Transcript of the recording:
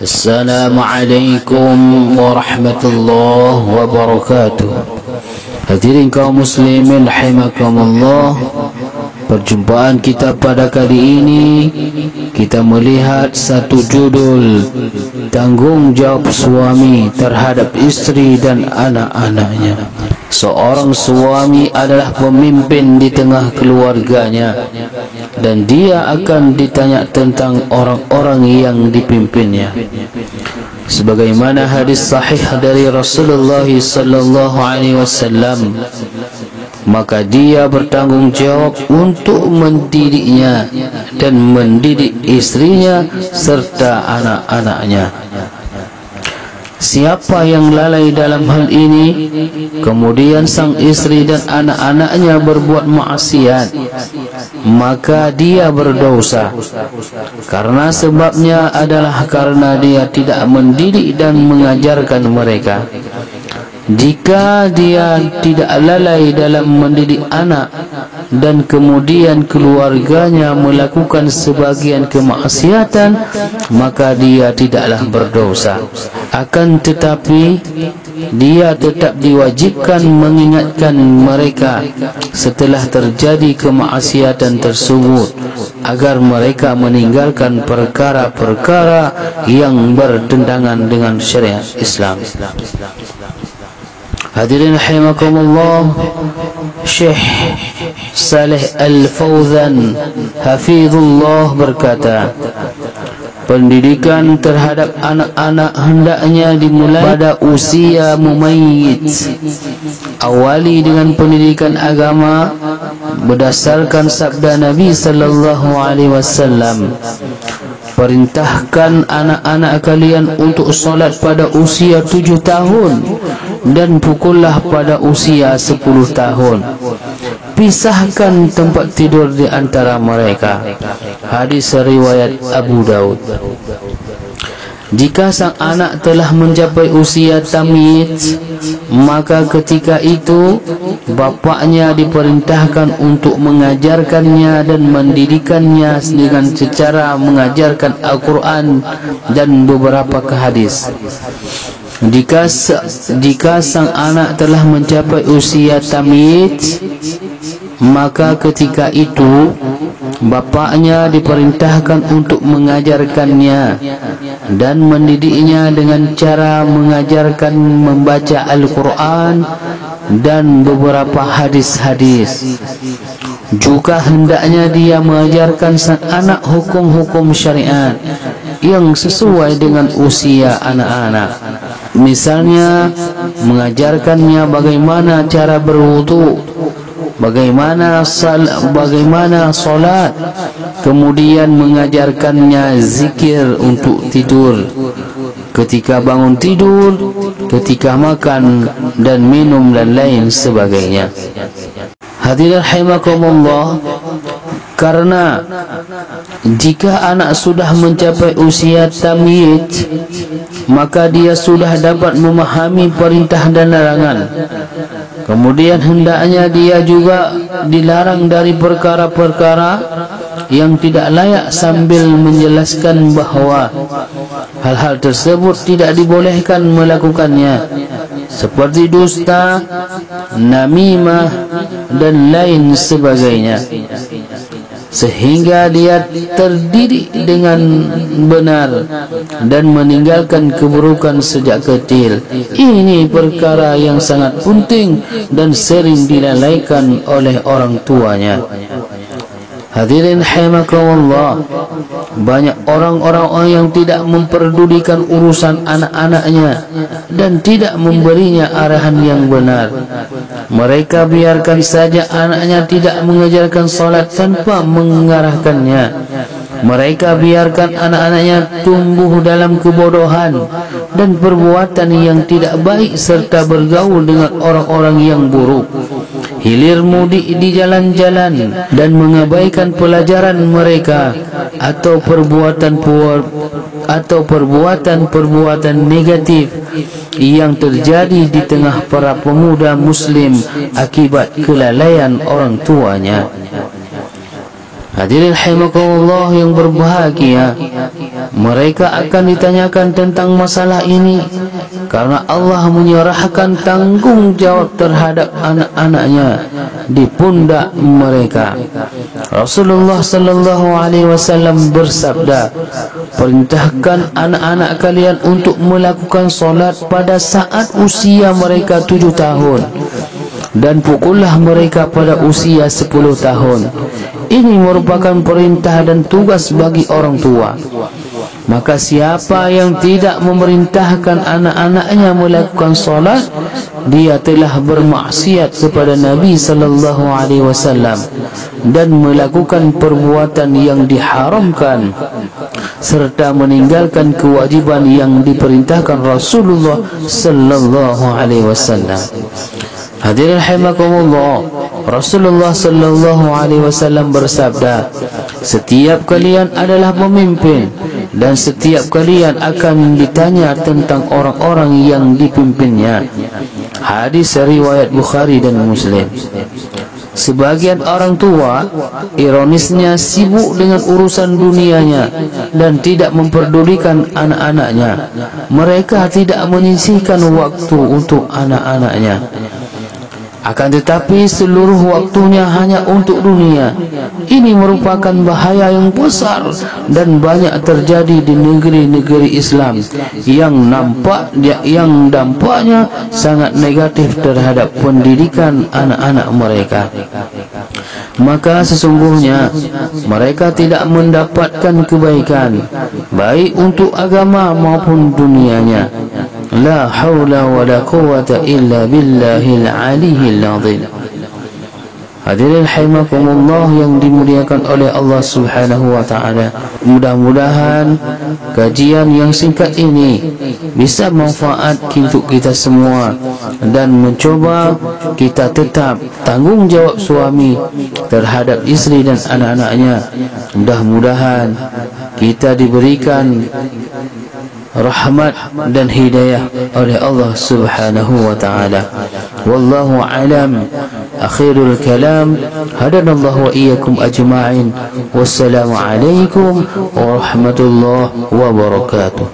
Assalamualaikum warahmatullahi wabarakatuh. Hadirin kaum muslimin rahimakumullah, perjumpaan kita pada kali ini kita melihat satu judul, tanggungjawab suami terhadap istri dan anak-anaknya. Seorang suami adalah pemimpin di tengah keluarganya dan dia akan ditanya tentang orang-orang yang dipimpinnya. Sebagaimana hadis sahih dari Rasulullah sallallahu alaihi wasallam, maka dia bertanggung jawab untuk mendidiknya dan mendidik istrinya serta anak-anaknya. Siapa yang lalai dalam hal ini, kemudian sang istri dan anak-anaknya berbuat maksiat, maka dia berdosa. Karena sebabnya adalah karena dia tidak mendidik dan mengajarkan mereka. Jika dia tidak lalai dalam mendidik anak dan kemudian keluarganya melakukan sebagian kemaksiatan, maka dia tidaklah berdosa. Akan tetapi dia tetap diwajibkan mengingatkan mereka setelah terjadi kemaksiatan tersebut, agar mereka meninggalkan perkara-perkara yang bertentangan dengan syariat Islam. Hadirin rahimakumullah, Syekh Saleh Al-Fauzan hafizullah berkata, pendidikan terhadap anak-anak hendaknya dimulai pada usia mumayyid. Awali dengan pendidikan agama berdasarkan sabda Nabi sallallahu alaihi wasallam, perintahkan anak-anak kalian untuk solat pada usia 7 tahun dan pukullah pada usia 10 tahun. Pisahkan tempat tidur di antara mereka. Hadis riwayat Abu Daud. Jika sang anak telah mencapai usia tamyiz, maka ketika itu bapaknya diperintahkan untuk mengajarkannya dan mendidikannya dengan cara mengajarkan Al-Quran dan beberapa hadis. Jika sang anak telah mencapai usia tamyiz, maka ketika itu bapaknya diperintahkan untuk mengajarkannya dan mendidiknya dengan cara mengajarkan membaca Al-Quran dan beberapa hadis-hadis. Juga hendaknya dia mengajarkan sang anak hukum-hukum syariat yang sesuai dengan usia anak-anak. Misalnya mengajarkannya bagaimana cara berwudu, bagaimana salat, kemudian mengajarkannya zikir untuk tidur, ketika bangun tidur, ketika makan dan minum dan lain sebagainya. Hadirin rahimakumullah, karena jika anak sudah mencapai usia tamyiz, maka dia sudah dapat memahami perintah dan larangan. Kemudian hendaknya dia juga dilarang dari perkara-perkara yang tidak layak, sambil menjelaskan bahawa hal-hal tersebut tidak dibolehkan melakukannya, seperti dusta, namimah dan lain sebagainya, sehingga dia terdidik dengan benar dan meninggalkan keburukan sejak kecil. Ini perkara yang sangat penting dan sering dilalaikan oleh orang tuanya. Hadirin rahimakumullah, banyak orang-orang yang tidak memperdulikan urusan anak-anaknya dan tidak memberinya arahan yang benar. Mereka biarkan saja anaknya tidak mengajarkan salat tanpa mengarahkannya. Mereka biarkan anak-anaknya tumbuh dalam kebodohan dan perbuatan yang tidak baik serta bergaul dengan orang-orang yang buruk. Hilir mudik di jalan-jalan dan mengabaikan pelajaran mereka, atau perbuatan negatif yang terjadi di tengah para pemuda muslim akibat kelalaian orang tuanya. Hadirin rahimakumullah yang berbahagia, mereka akan ditanyakan tentang masalah ini karena Allah menyerahkan tanggung jawab terhadap anak-anaknya di pundak mereka. Rasulullah sallallahu alaihi wasallam bersabda, "Perintahkan anak-anak kalian untuk melakukan solat pada saat usia mereka 7 tahun dan pukullah mereka pada usia 10 tahun. Ini merupakan perintah dan tugas bagi orang tua. Maka siapa yang tidak memerintahkan anak-anaknya melakukan solat, dia telah bermaksiat kepada Nabi sallallahu alaihi wasallam dan melakukan perbuatan yang diharamkan serta meninggalkan kewajiban yang diperintahkan Rasulullah sallallahu alaihi wasallam." Hadirin rahimakumullah, Rasulullah sallallahu alaihi wasallam bersabda, "Setiap kalian adalah pemimpin dan setiap kalian akan ditanya tentang orang-orang yang dipimpinnya." Hadis riwayat Bukhari dan Muslim. Sebagian orang tua ironisnya sibuk dengan urusan dunianya dan tidak memperdulikan anak-anaknya. Mereka tidak menyisihkan waktu untuk anak-anaknya. Akan tetapi seluruh waktunya hanya untuk dunia. Ini merupakan bahaya yang besar dan banyak terjadi di negeri-negeri Islam yang dampaknya sangat negatif terhadap pendidikan anak-anak mereka. Maka sesungguhnya mereka tidak mendapatkan kebaikan baik untuk agama maupun dunianya. La haula wa la quwwata illa billahil aliyyil azim. Hadirin rahimakumullah yang dimuliakan oleh Allah Subhanahu wa taala, mudah-mudahan kajian yang singkat ini bisa manfaat untuk kita semua dan mencoba kita tetap tanggungjawab suami terhadap isteri dan anak-anaknya. Mudah-mudahan kita diberikan rahmat dan hidayah oleh Allah Subhanahu wa taala. Wallahu alam. Akhirul kalam, hadanallahu wa iyyakum ajma'in. Wassalamu alaikum warahmatullahi wabarakatuh.